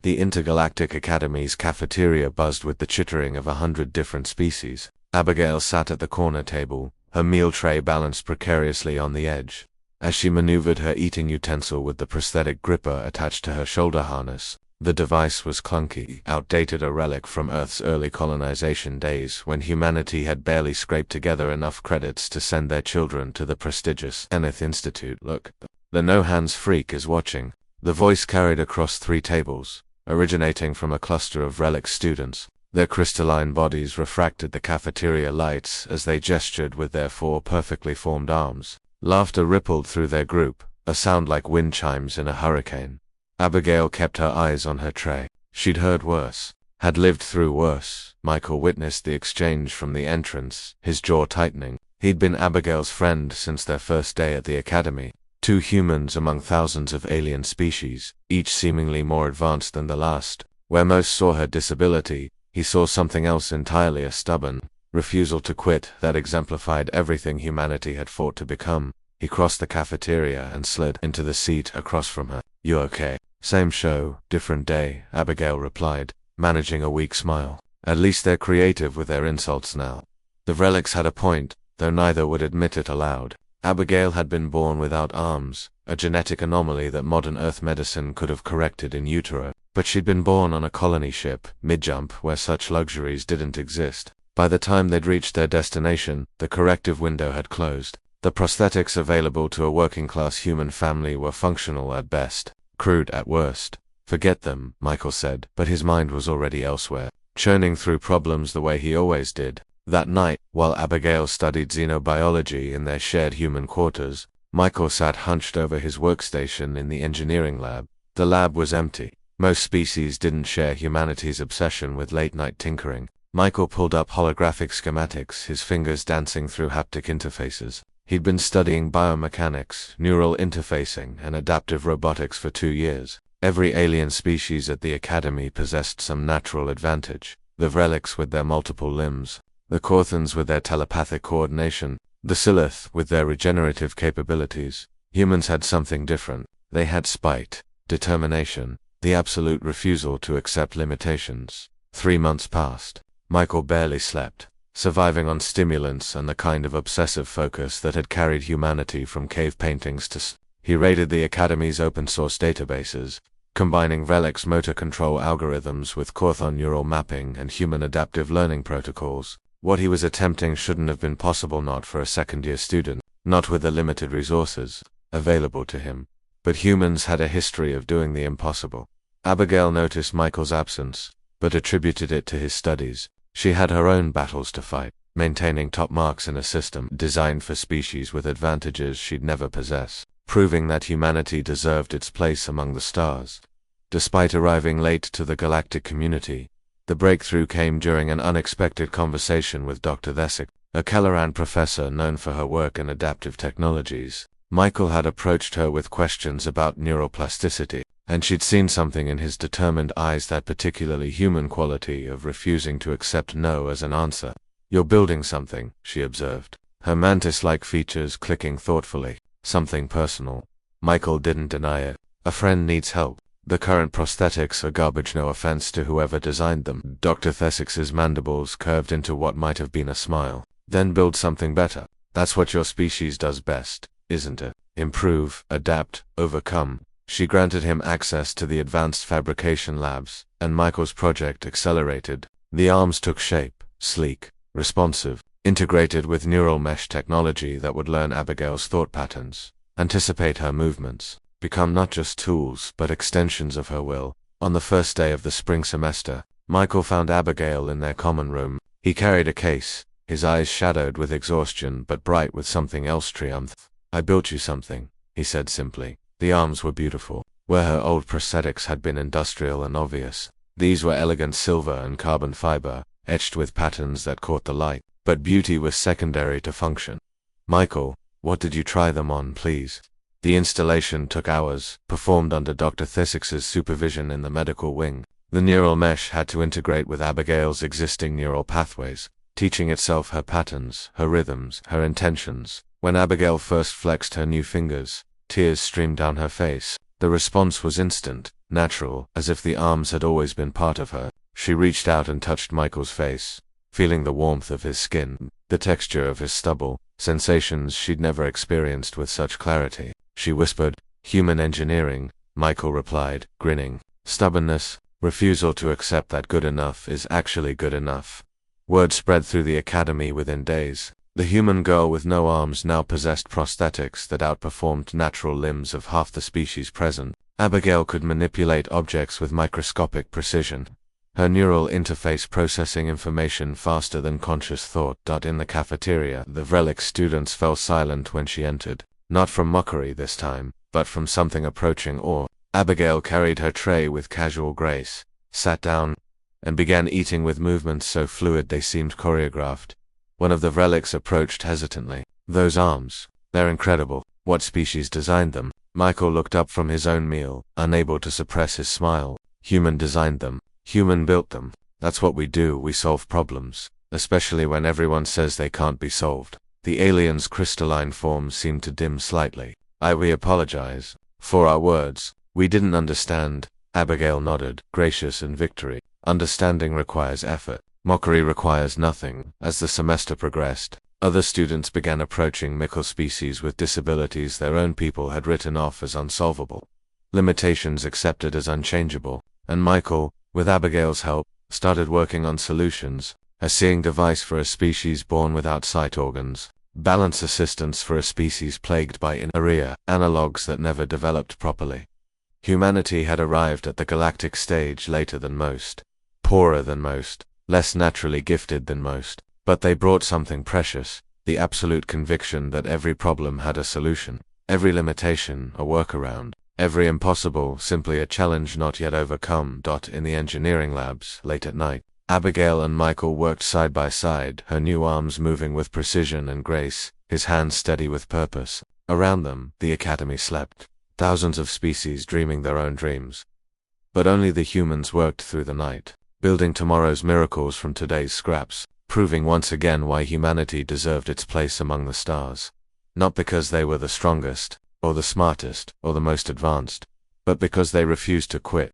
The Intergalactic Academy's cafeteria buzzed with the chittering of 100 different species. Abigail sat at the corner table, her meal tray balanced precariously on the edge. As she maneuvered her eating utensil with the prosthetic gripper attached to her shoulder harness, the device was clunky, outdated, a relic from Earth's early colonization days when humanity had barely scraped together enough credits to send their children to the prestigious Zenith Institute. Look, the no-hands freak is watching. The voice carried across 3 tables, originating from a cluster of relic students. Their crystalline bodies refracted the cafeteria lights as they gestured with their 4 perfectly formed arms. Laughter rippled through their group, a sound like wind chimes in a hurricane. Abigail kept her eyes on her tray. She'd heard worse, had lived through worse. Michael witnessed the exchange from the entrance, his jaw tightening. He'd been Abigail's friend since their first day at the academy. 2 humans among thousands of alien species, each seemingly more advanced than the last. Where most saw her disability, he saw something else entirely: a stubborn refusal to quit that exemplified everything humanity had fought to become. He crossed the cafeteria and slid into the seat across from her. "You okay?" "Same show, different day," Abigail replied, managing a weak smile. At least they're creative with their insults now. The relics had a point, though neither would admit it aloud. Abigail had been born without arms, a genetic anomaly that modern Earth medicine could have corrected in utero. But she'd been born on a colony ship, mid-jump, where such luxuries didn't exist. By the time they'd reached their destination, the corrective window had closed. The prosthetics available to a working-class human family were functional at best, crude at worst. "Forget them," Michael said, but his mind was already elsewhere, churning through problems the way he always did. That night, while Abigail studied xenobiology in their shared human quarters, Michael sat hunched over his workstation in the engineering lab. The lab was empty. Most species didn't share humanity's obsession with late-night tinkering. Michael pulled up holographic schematics, his fingers dancing through haptic interfaces. He'd been studying biomechanics, neural interfacing, and adaptive robotics for 2 years. Every alien species at the academy possessed some natural advantage. The relics with their multiple limbs, the Corthans with their telepathic coordination, the Silith with their regenerative capabilities. Humans had something different. They had spite, determination, the absolute refusal to accept limitations. 3 months passed. Michael barely slept, surviving on stimulants and the kind of obsessive focus that had carried humanity from cave paintings to He raided the Academy's open-source databases, combining Relic's motor control algorithms with Corthon neural mapping and human adaptive learning protocols. What he was attempting shouldn't have been possible, not for a second-year student, not with the limited resources available to him. But humans had a history of doing the impossible. Abigail noticed Michael's absence, but attributed it to his studies. She had her own battles to fight, maintaining top marks in a system designed for species with advantages she'd never possess, proving that humanity deserved its place among the stars. Despite arriving late to the galactic community, the breakthrough came during an unexpected conversation with Dr. Thesick, a Kelleran professor known for her work in adaptive technologies. Michael had approached her with questions about neuroplasticity, and she'd seen something in his determined eyes, that particularly human quality of refusing to accept no as an answer. "You're building something," she observed, her mantis-like features clicking thoughtfully. "Something personal." Michael didn't deny it. "A friend needs help. The current prosthetics are garbage, no offense to whoever designed them." Dr. Thesick's mandibles curved into what might have been a smile. "Then build something better. That's what your species does best, isn't it? Improve, adapt, overcome." She granted him access to the advanced fabrication labs, and Michael's project accelerated. The arms took shape, sleek, responsive, integrated with neural mesh technology that would learn Abigail's thought patterns, anticipate her movements, become not just tools but extensions of her will. On the first day of the spring semester, Michael found Abigail in their common room. He carried a case, his eyes shadowed with exhaustion but bright with something else, triumph. "I built you something," he said simply. The arms were beautiful. Where her old prosthetics had been industrial and obvious, these were elegant silver and carbon fiber, etched with patterns that caught the light. But beauty was secondary to function. "Michael, what did you try them on, please?" The installation took hours, performed under Dr. Thesick's supervision in the medical wing. The neural mesh had to integrate with Abigail's existing neural pathways, teaching itself her patterns, her rhythms, her intentions. When Abigail first flexed her new fingers, tears streamed down her face. The response was instant. natural, as if the arms had always been part of her. She reached out and touched Michael's face, feeling the warmth of his skin, the texture of his stubble, sensations she'd never experienced with such clarity. She whispered, "Human engineering," Michael replied, grinning. "Stubbornness, refusal to accept that good enough is actually good enough." Word spread through the academy within days. The human girl with no arms now possessed prosthetics that outperformed natural limbs of half the species present. Abigail could manipulate objects with microscopic precision, her neural interface processing information faster than conscious thought. In the cafeteria, the Relic students fell silent when she entered, not from mockery this time, but from something approaching awe. Abigail carried her tray with casual grace, sat down, and began eating with movements so fluid they seemed choreographed. One of the relics approached hesitantly. "Those arms, they're incredible. What species designed them?" Michael looked up from his own meal, unable to suppress his smile. "Human designed them. Human built them. That's what we do, we solve problems, especially when everyone says they can't be solved." The alien's crystalline form seemed to dim slightly. We apologize for our words. We didn't understand." Abigail nodded, gracious in victory. Understanding requires effort. Mockery requires nothing. As the semester progressed, other students began approaching Mickle species with disabilities their own people had written off as unsolvable, limitations accepted as unchangeable, and Michael, with Abigail's help, started working on solutions: a seeing device for a species born without sight organs, balance assistance for a species plagued by inertia, analogs that never developed properly. Humanity had arrived at the galactic stage later than most, poorer than most, less naturally gifted than most, but they brought something precious, the absolute conviction that every problem had a solution, every limitation a workaround, every impossible simply a challenge not yet overcome. In the engineering labs, late at night, Abigail and Michael worked side by side, her new arms moving with precision and grace, his hands steady with purpose. Around them, the academy slept, thousands of species dreaming their own dreams. But only the humans worked through the night, building tomorrow's miracles from today's scraps, proving once again why humanity deserved its place among the stars. Not because they were the strongest, or the smartest, or the most advanced, but because they refused to quit,